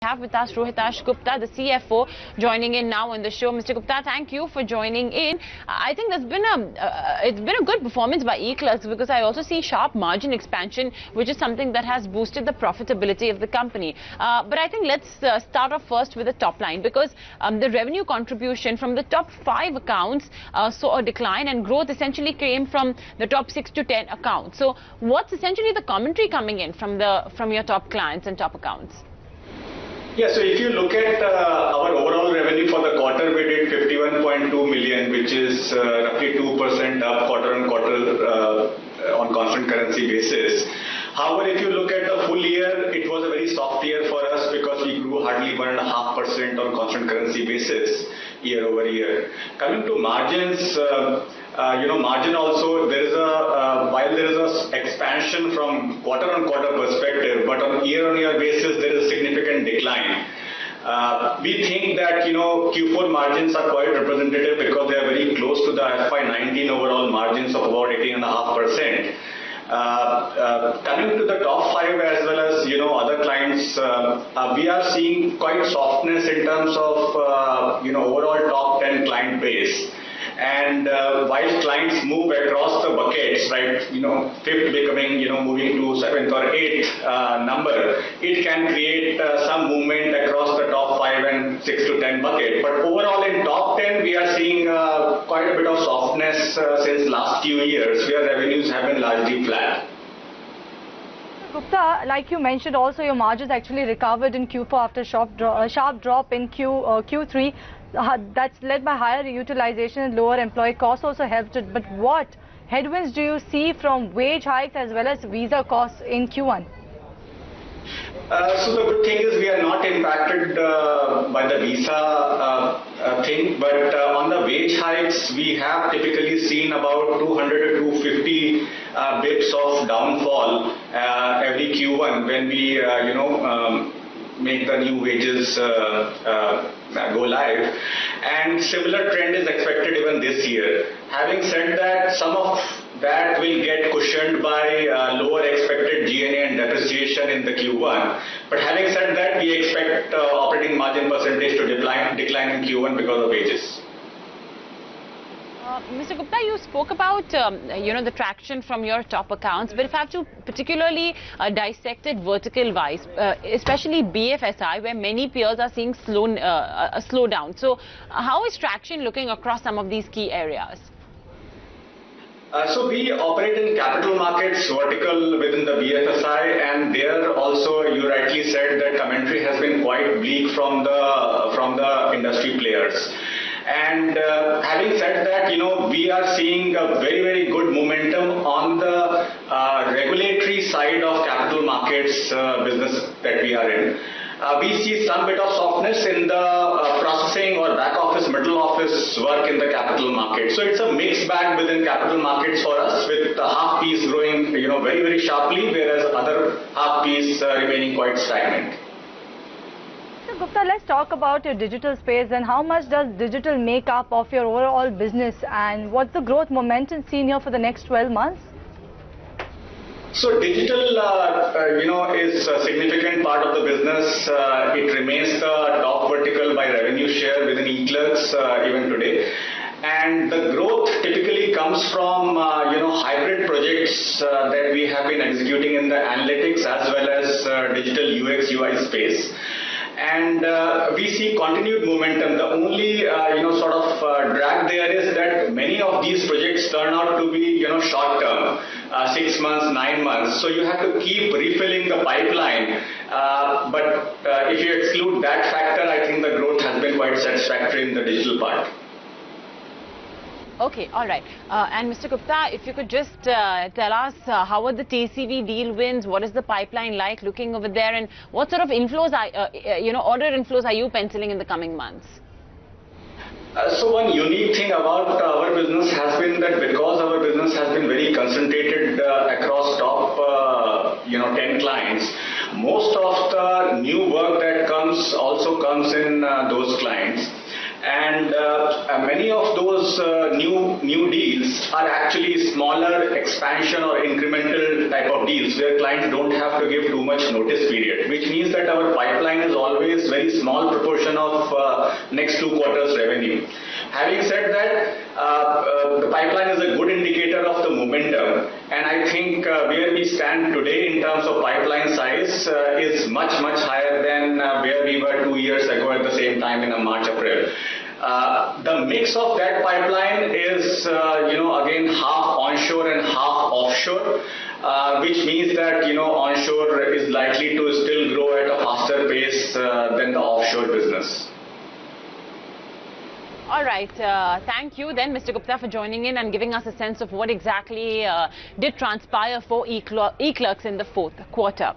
have with us Rohitash Gupta, the CFO, joining in now on the show. Mr. Gupta, thank you for joining in. I think it's been a good performance by eClerx, because I also see sharp margin expansion, which is something that has boosted the profitability of the company. But I think let's start off first with the top line, because the revenue contribution from the top 5 accounts saw a decline, and growth essentially came from the top 6 to 10 accounts. So what's essentially the commentary coming in from your top clients and top accounts? Yeah, so if you look at our overall revenue for the quarter, we did 51.2 million, which is roughly 2% up quarter on quarter on constant currency basis. However, if you look at the full year, it was a very soft year for us because we grew hardly 1.5% on constant currency basis year over year. Coming to margins, margin also, there is while there is a expansion from quarter on quarter perspective, but on year basis there is a significant decline. We think that Q4 margins are quite representative because they are very close to the FY19 overall margins of about 18.5%. Coming to the top 5 as well as other clients, we are seeing quite softness in terms of overall top 10 client base. And while clients move across the buckets, right, 5th becoming, moving to 7th or 8th number, it can create some movement across the top 5 and 6 to 10 bucket. But overall in top 10, we are seeing quite a bit of softness since last few years, where revenues have been largely flat. Gupta, like you mentioned, also your margins actually recovered in Q4 after a sharp drop in Q3. That's led by higher utilization and lower employee costs also helped it. But what headwinds do you see from wage hikes as well as visa costs in Q1? So the good thing is we are not impacted by the visa thing, but on the wage hikes, we have typically seen about 200 to 250 bits of downfall every Q1 when we, make the new wages go live, and similar trend is expected even this year. Having said that, some of that will get cushioned by lower expected G&A and depreciation in the Q1. But having said that, we expect operating margin percentage to decline in Q1 because of wages. Mr. Gupta, you spoke about the traction from your top accounts, but if I have to particularly dissect it vertical-wise, especially BFSI, where many peers are seeing a slowdown. So how is traction looking across some of these key areas? So we operate in capital markets vertical within the BFSI, and there also you rightly said that commentary has been quite bleak from the industry players. And having said that, we are seeing a very, very good momentum on the regulatory side of capital markets business that we are in. We see some bit of softness in the processing or back office, middle office work in the capital market. So it's a mixed bag within capital markets for us, with the half piece growing, very, very sharply, whereas other half piece remaining quite stagnant. Gupta, let's talk about your digital space, and how much does digital make up of your overall business, and what's the growth momentum seen here for the next 12 months? So digital, is a significant part of the business. It remains the top vertical by revenue share within eClerx even today. And the growth typically comes from, hybrid projects that we have been executing in the analytics as well as digital UX UI space. And we see continued momentum. The only drag there is that many of these projects turn out to be short term, 6 months, 9 months. So you have to keep refilling the pipeline. But if you exclude that factor, I think the growth has been quite satisfactory in the digital part. Okay, all right. And Mr. Gupta, if you could just tell us how are the TCV deal wins, what is the pipeline like looking over there, and what sort of inflows, order inflows are you penciling in the coming months? So one unique thing about our business has been that because our business has been very concentrated across top 10 clients, most of the new work that comes also comes in those clients. And many of those new deals are actually smaller expansion or incremental type of deals where clients don't have to give too much notice period, which means that our pipeline is always very small proportion of next 2 quarters revenue. Having said that, the pipeline is a good indicator of the momentum, and I think where we stand today in terms of pipeline size is much higher than where we were 2 years ago at the same time in March, April. The mix of that pipeline is, again, half onshore and half offshore, which means that, onshore is likely to still grow at a faster pace than the offshore business. All right. Thank you then, Mr. Gupta, for joining in and giving us a sense of what exactly did transpire for eClerx in the fourth quarter.